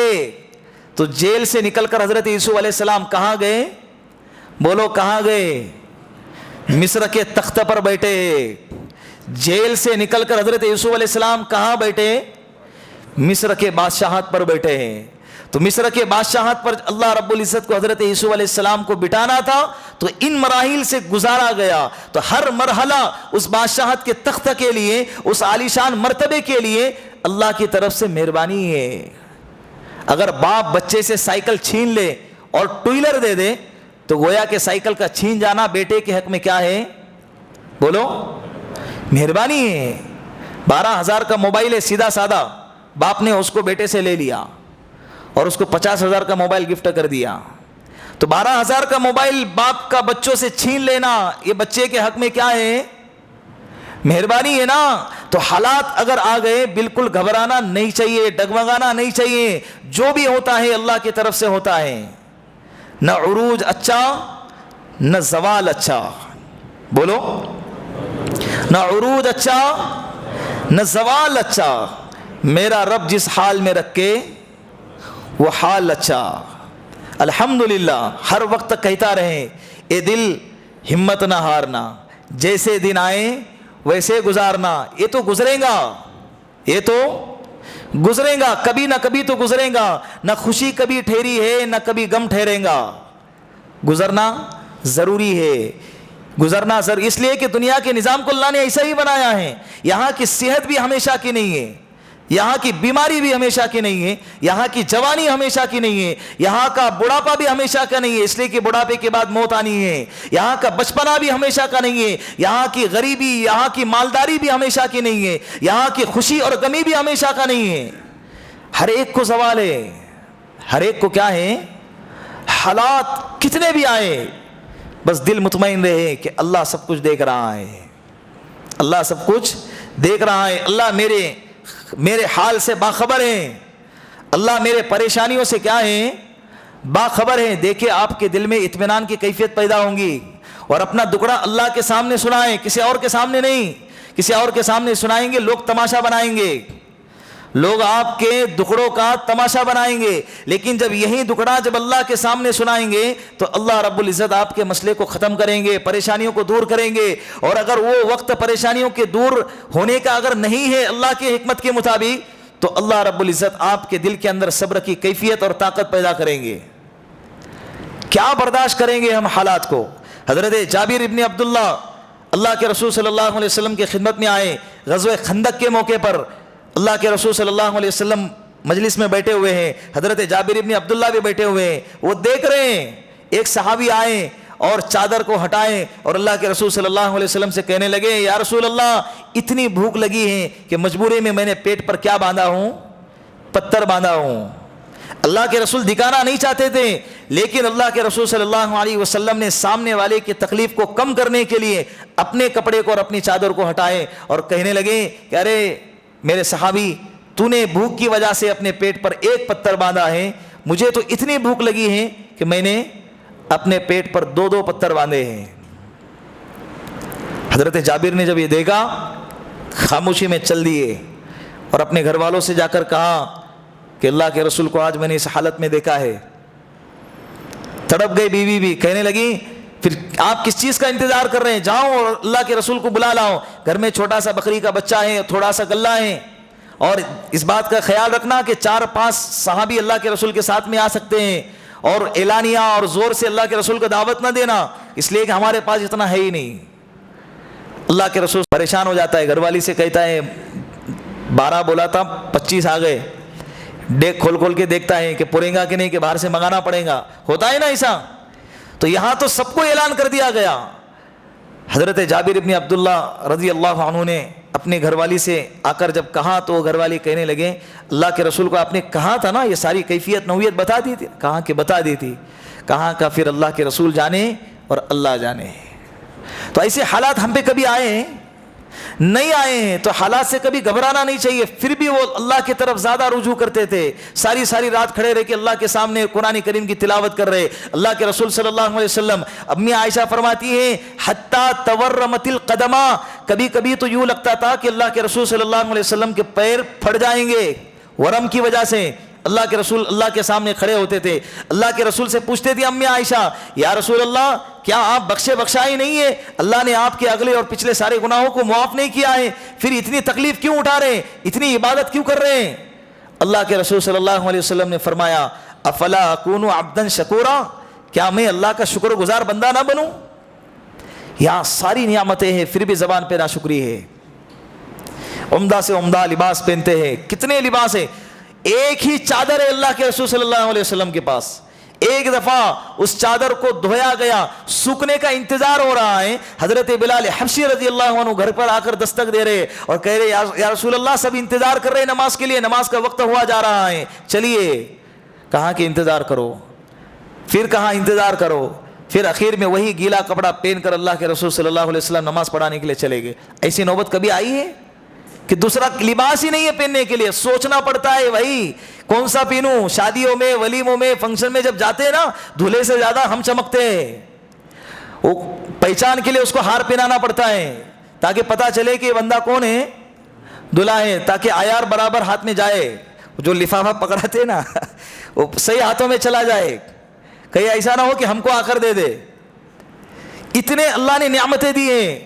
تو جیل سے نکل کر حضرت یوسف علیہ السلام کہاں گئے؟ بولو کہاں گئے؟ مصر کے تخت پر بیٹھے. جیل سے نکل کر حضرت یوسف علیہ السلام کہاں بیٹھے؟ مصر کے بادشاہت پر بیٹھے ہیں. تو مصر کے بادشاہت پر اللہ رب العزت کو حضرت یوسف علیہ السلام کو بٹانا تھا, تو ان مراحل سے گزارا گیا. تو ہر مرحلہ اس بادشاہت کے تخت کے لیے, اس عالیشان مرتبے کے لیے اللہ کی طرف سے مہربانی ہے. اگر باپ بچے سے سائیکل چھین لے اور ٹو ویلر دے دے تو گویا کہ سائیکل کا چھین جانا بیٹے کے حق میں کیا ہے؟ بولو مہربانی ہے. 12,000 کا موبائل ہے سیدھا سادہ, باپ نے اس کو بیٹے سے لے لیا اور اس کو 50,000 کا موبائل گفٹ کر دیا. تو 12,000 کا موبائل باپ کا بچوں سے چھین لینا, یہ بچے کے حق میں کیا ہے؟ مہربانی ہے نا. تو حالات اگر آ گئے بالکل گھبرانا نہیں چاہیے, ڈگمگانا نہیں چاہیے. جو بھی ہوتا ہے اللہ کی طرف سے ہوتا ہے. نہ عروج اچھا نہ زوال اچھا. بولو نہ عروج اچھا نہ زوال اچھا. میرا رب جس حال میں رکھے وہ حال اچھا. الحمدللہ ہر وقت کہتا رہے, اے دل ہمت نہ ہارنا, جیسے دن آئے ویسے گزارنا. یہ تو گزرے گا, یہ تو گزرے گا, کبھی نہ کبھی تو گزرے گا. نہ خوشی کبھی ٹھہری ہے نہ کبھی غم ٹھہرے گا. گزرنا ضروری ہے, گزرنا اس لیے کہ دنیا کے نظام کو اللہ نے ایسا ہی بنایا ہے. یہاں کی صحت بھی ہمیشہ کی نہیں ہے. یہاں کی بیماری بھی ہمیشہ کی نہیں ہے, یہاں کی جوانی ہمیشہ کی نہیں ہے, یہاں کا بڑھاپا بھی ہمیشہ کا نہیں ہے اس لیے کہ بڑھاپے کے بعد موت آنی ہے, یہاں کا بچپنا بھی ہمیشہ کا نہیں ہے, یہاں کی غریبی, یہاں کی مالداری بھی ہمیشہ کی نہیں ہے, یہاں کی خوشی اور غمی بھی ہمیشہ کا نہیں ہے. ہر ایک کو زوال ہے, ہر ایک کو کیا ہے, حالات کتنے بھی آئے بس دل مطمئن رہے کہ اللہ سب کچھ دیکھ رہا ہے, اللہ سب کچھ دیکھ رہا ہے, اللہ میرے حال سے باخبر ہیں, اللہ میرے پریشانیوں سے کیا ہے, باخبر ہیں. دیکھیں آپ کے دل میں اطمینان کی کیفیت پیدا ہوں گی, اور اپنا دکڑا اللہ کے سامنے سنائیں, کسی اور کے سامنے نہیں. کسی اور کے سامنے سنائیں گے لوگ تماشا بنائیں گے, لوگ آپ کے دکڑوں کا تماشا بنائیں گے, لیکن جب یہی دکڑا جب اللہ کے سامنے سنائیں گے تو اللہ رب العزت آپ کے مسئلے کو ختم کریں گے, پریشانیوں کو دور کریں گے. اور اگر وہ وقت پریشانیوں کے دور ہونے کا اگر نہیں ہے اللہ کی حکمت کے مطابق, تو اللہ رب العزت آپ کے دل کے اندر صبر کی کیفیت اور طاقت پیدا کریں گے. کیا برداشت کریں گے ہم حالات کو. حضرت جابر ابن عبداللہ اللہ کے رسول صلی اللہ علیہ وسلم کی خدمت میں آئے غزوہ خندق کے موقع پر. اللہ کے رسول صلی اللہ علیہ وسلم مجلس میں بیٹھے ہوئے ہیں, حضرت جابر ابن عبداللہ بھی بیٹھے ہوئے ہیں. وہ دیکھ رہے ہیں ایک صحابی آئے اور چادر کو ہٹائیں اور اللہ کے رسول صلی اللہ علیہ وسلم سے کہنے لگے, یا رسول اللہ اتنی بھوک لگی ہے کہ مجبوری میں نے پیٹ پر کیا باندھا ہوں, پتھر باندھا ہوں. اللہ کے رسول دکھانا نہیں چاہتے تھے, لیکن اللہ کے رسول صلی اللہ علیہ وسلم نے سامنے والے کی تکلیف کو کم کرنے کے لیے اپنے کپڑے کو اور اپنی چادر کو ہٹائے اور کہنے لگے کہ ارے میرے صحابی, تو نے بھوک کی وجہ سے اپنے پیٹ پر ایک پتھر باندھا ہے, مجھے تو اتنی بھوک لگی ہے کہ میں نے اپنے پیٹ پر 2 پتھر باندھے ہیں. حضرت جابر نے جب یہ دیکھا خاموشی میں چل دیے اور اپنے گھر والوں سے جا کر کہا کہ اللہ کے رسول کو آج میں نے اس حالت میں دیکھا ہے. تڑپ گئی بیوی بھی, کہنے لگی پھر آپ کس چیز کا انتظار کر رہے ہیں, جاؤ اور اللہ کے رسول کو بلا لاؤ. گھر میں چھوٹا سا بکری کا بچہ ہے, تھوڑا سا غلہ ہے, اور اس بات کا خیال رکھنا کہ 4-5 صحابی اللہ کے رسول کے ساتھ میں آ سکتے ہیں, اور اعلانیہ اور زور سے اللہ کے رسول کو دعوت نہ دینا, اس لیے کہ ہمارے پاس اتنا ہے ہی نہیں. اللہ کے رسول پریشان ہو جاتا ہے, گھر والی سے کہتا ہے 12 بولا تھا 25 آ گئے. ڈیک کھول کے دیکھتا ہے کہ پوریں گا کہ نہیں, کہ باہر سے منگانا پڑے گا, ہوتا ہے نا ایسا. تو یہاں تو سب کو اعلان کر دیا گیا. حضرت جابر ابن عبداللہ رضی اللہ عنہ نے اپنے گھر والی سے آ کر جب کہا تو گھر والی کہنے لگے, اللہ کے رسول کو آپ نے کہا تھا نا یہ ساری کیفیت نوعیت بتا دی تھی. کہاں کہ بتا دی تھی. کہاں کا پھر اللہ کے رسول جانے اور اللہ جانے. تو ایسے حالات ہم پہ کبھی آئے ہیں نہیں آئے ہیں, تو حالات سے کبھی گھبرانا نہیں چاہیے. پھر بھی وہ اللہ کی طرف زیادہ رجوع کرتے تھے, ساری رات کھڑے رہ کے اللہ کے سامنے قرآن کریم کی تلاوت کر رہے. اللہ کے رسول صلی اللہ علیہ وسلم, امی عائشہ فرماتی ہیں حتی تورمت القدما, کبھی کبھی تو یوں لگتا تھا کہ اللہ کے رسول صلی اللہ علیہ وسلم کے پیر پھٹ جائیں گے ورم کی وجہ سے. اللہ کے رسول اللہ کے سامنے کھڑے ہوتے تھے, اللہ کے رسول سے پوچھتے تھے امی عائشہ, یا رسول اللہ کیا آپ بخشائی نہیں ہے, اللہ نے آپ کے اگلے اور پچھلے سارے گناہوں کو معاف نہیں کیا ہے, پھر اتنی تکلیف کیوں اٹھا رہے ہیں, اتنی عبادت کیوں کر رہے ہیں. اللہ کے رسول صلی اللہ علیہ وسلم نے فرمایا افلا اکون عبدا شکورا, کیا میں اللہ کا شکر گزار بندہ نہ بنوں. یہاں ساری نعمتیں ہیں پھر بھی زبان پہ ناشکری ہے. عمدہ سے عمدہ لباس پہنتے ہیں, کتنے لباس ہیں, ایک ہی چادر ہے اللہ کے رسول صلی اللہ علیہ وسلم کے پاس. ایک دفعہ اس چادر کو دھویا گیا, سوکھنے کا انتظار ہو رہا ہے. حضرت بلال حبشی رضی اللہ عنہ گھر پر آ کر دستک دے رہے اور کہہ رہے یا رسول اللہ سب انتظار کر رہے نماز کے لیے, نماز کا وقت ہوا جا رہا ہے, چلیے. کہاں کہ انتظار کرو, پھر کہاں انتظار کرو, پھر اخیر میں وہی گیلا کپڑا پہن کر اللہ کے رسول صلی اللہ علیہ وسلم نماز پڑھانے کے لیے چلے گئے. ایسی نوبت کبھی آئی ہے کہ دوسرا لباس ہی نہیں ہے پہننے کے لیے, سوچنا پڑتا ہے بھائی کون سا پہنوں. شادیوں میں, ولیموں میں, فنکشن میں جب جاتے ہیں نا, دولہے سے زیادہ ہم چمکتے ہیں. وہ پہچان کے لیے اس کو ہار پہنانا پڑتا ہے تاکہ پتہ چلے کہ یہ بندہ کون ہے, دلہا ہے, تاکہ آیار برابر ہاتھ میں جائے. جو لفافہ پکڑاتے نا وہ صحیح ہاتھوں میں چلا جائے, کہیں ایسا نہ ہو کہ ہم کو آ کر دے دے. اتنے اللہ نے نعمتیں دی ہیں.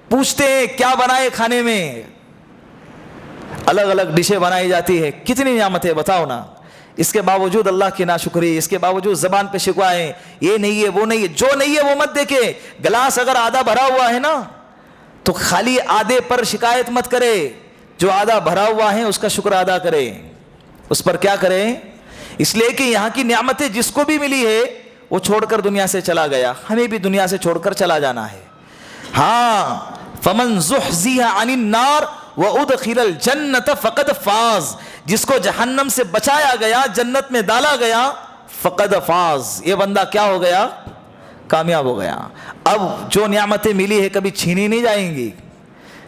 پوچھتے ہیں کیا بنائے کھانے میں, الگ الگ ڈشیں بنائی جاتی ہے, کتنی نعمتیں بتاؤ نا. اس کے باوجود اللہ کی ناشکری, اس کے باوجود زبان پہ شکوائیں, یہ نہیں ہے وہ نہیں ہے. جو نہیں ہے وہ مت دیکھے. گلاس اگر آدھا بھرا ہوا ہے نا تو خالی آدھے پر شکایت مت کرے, جو آدھا بھرا ہوا ہے اس کا شکر ادا کرے, اس پر کیا کرے, اس لیے کہ یہاں کی نعمتیں جس کو بھی ملی ہے وہ چھوڑ کر دنیا سے چلا گیا, ہمیں بھی دنیا سے چھوڑ کر چلا جانا ہے. ہاں, فمن زحزح عن النار وادخل الجنۃ فقد فاز, جس کو جہنم سے بچایا گیا, جنت میں ڈالا گیا, فقد فاز, یہ بندہ کیا ہو گیا, کامیاب ہو گیا. اب جو نعمتیں ملی ہے کبھی چھینی نہیں جائیں گی,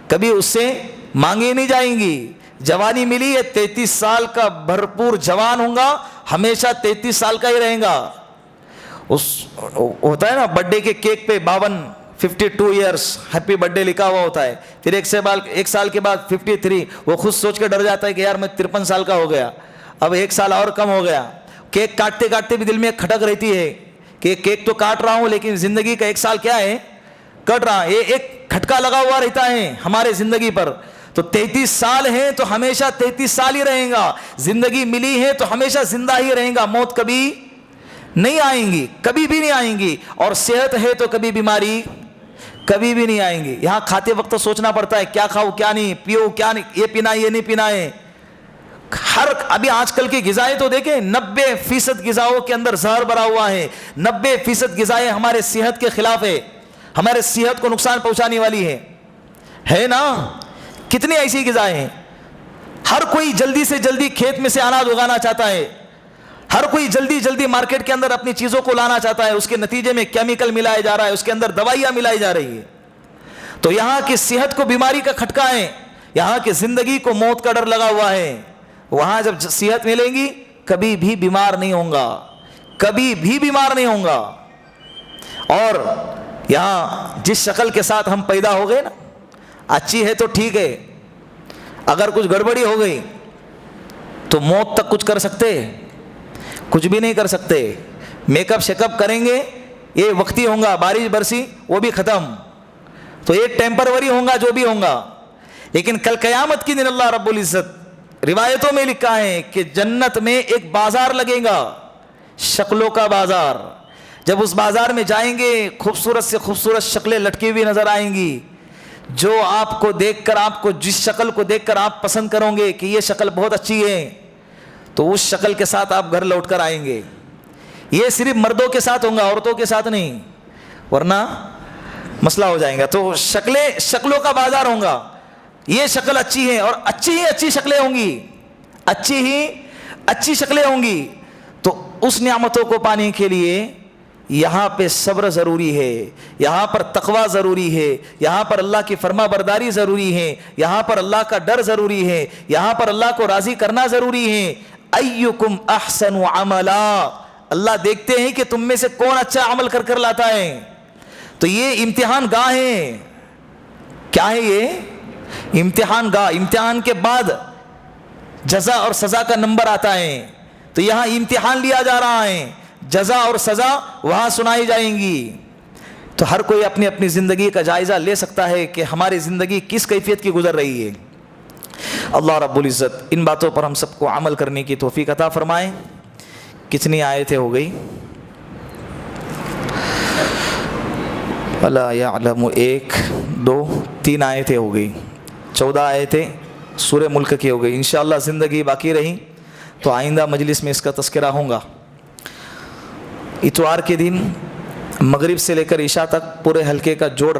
کبھی اس سے مانگی نہیں جائیں گی. جوانی ملی ہے, 33 سال کا بھرپور جوان ہوں گا, ہمیشہ 33 سال کا ہی رہیں گا. اس ہوتا ہے نا برتھ ڈے کے کیک پہ 52 ایئرس ہیپی برتھ ڈے لکھا ہوا ہوتا ہے, پھر ایک سال کے بعد 53, وہ خود سوچ کے ڈر جاتا ہے کہ یار میں 53 سال کا ہو گیا, اب ایک سال اور کم ہو گیا. کیک کاٹتے کاٹتے بھی دل میں ایک کھٹک رہتی ہے کہ کیک تو کاٹ رہا ہوں لیکن زندگی کا ایک سال کیا ہے, کٹ رہا, یہ ایک کھٹکا لگا ہوا رہتا ہے ہمارے زندگی پر. تو 33 سال ہیں تو ہمیشہ 33 سال ہی رہیں گا, زندگی ملی ہے تو ہمیشہ زندہ ہی رہیں گا, موت کبھی نہیں آئیں گی, کبھی بھی نہیں آئیں گی. اور صحت ہے تو کبھی بیماری کبھی بھی نہیں آئیں گی. یہاں کھاتے وقت سوچنا پڑتا ہے کیا کھاؤ کیا نہیں, پیو کیا نہیں, یہ پینا یہ نہیں پینا ہے. ابھی آج کل کی غذائیں تو دیکھیں, 90% غذاؤں کے اندر زہر بھرا ہوا ہے, 90% غذائیں ہمارے صحت کے خلاف ہے, ہمارے صحت کو نقصان پہنچانے والی ہے نا. کتنی ایسی غذائیں ہیں, ہر کوئی جلدی سے جلدی کھیت میں سے اناج اگانا چاہتا ہے, ہر کوئی جلدی جلدی مارکیٹ کے اندر اپنی چیزوں کو لانا چاہتا ہے, اس کے نتیجے میں کیمیکل ملایا جا رہا ہے, اس کے اندر دوائیاں ملائی جا رہی ہے. تو یہاں کی صحت کو بیماری کا کھٹکا ہے, یہاں کی زندگی کو موت کا ڈر لگا ہوا ہے. وہاں جب صحت ملے گی کبھی بھی بیمار نہیں ہوں گا, کبھی بھی بیمار نہیں ہوں گا. اور یہاں جس شکل کے ساتھ ہم پیدا ہو گئے نا, اچھی ہے تو ٹھیک ہے, اگر کچھ گڑبڑی ہو گئی تو موت تک کچھ کر سکتے, کچھ بھی نہیں کر سکتے. میک اپ شیک اپ کریں گے, یہ وقتی ہوں گا, بارش برسی وہ بھی ختم, تو یہ ٹیمپروری ہوں گا جو بھی ہوں گا. لیکن کل قیامت کی دن اللہ رب العزت روایتوں میں لکھا ہے کہ جنت میں ایک بازار لگے گا, شکلوں کا بازار. جب اس بازار میں جائیں گے خوبصورت سے خوبصورت شکلیں لٹکی ہوئی نظر آئیں گی, جو آپ کو دیکھ کر, آپ کو جس شکل کو دیکھ کر آپ پسند کرو گے کہ یہ شکل بہت اچھی ہے, تو اس شکل کے ساتھ آپ گھر لوٹ کر آئیں گے. یہ صرف مردوں کے ساتھ ہوں گا, عورتوں کے ساتھ نہیں, ورنہ مسئلہ ہو جائے گا. تو شکلوں کا بازار ہوں گا, یہ شکل اچھی ہے اور اچھی شکلیں ہوں گی, اچھی شکلیں ہوں گی. تو اس نعمتوں کو پانے کے لیے یہاں پہ صبر ضروری ہے, یہاں پر تقوی ضروری ہے, یہاں پر اللہ کی فرما برداری ضروری ہے, یہاں پر اللہ کا ڈر ضروری ہے, یہاں پر اللہ کو راضی کرنا ضروری ہے. ایکم احسن عملا, اللہ دیکھتے ہیں کہ تم میں سے کون اچھا عمل کر کر لاتا ہے. تو یہ امتحان گاہ ہے. کیا ہے یہ امتحان گاہ؟ امتحان کے بعد جزا اور سزا کا نمبر آتا ہے. تو یہاں امتحان لیا جا رہا ہے, جزا اور سزا وہاں سنائی جائیں گی. تو ہر کوئی اپنی اپنی زندگی کا جائزہ لے سکتا ہے کہ ہماری زندگی کس کیفیت کی گزر رہی ہے. اللہ رب العزت ان باتوں پر ہم سب کو عمل کرنے کی توفیق عطا فرمائے. کتنی آیتیں ہو گئی؟ الا یعلم 1 2 3 آیتیں ہو گئی, 14 آیتیں سورہ ملک کی ہو گئی. انشاءاللہ زندگی باقی رہی تو آئندہ مجلس میں اس کا تذکرہ ہوگا. اتوار کے دن مغرب سے لے کر عشاء تک پورے حلقے کا جوڑ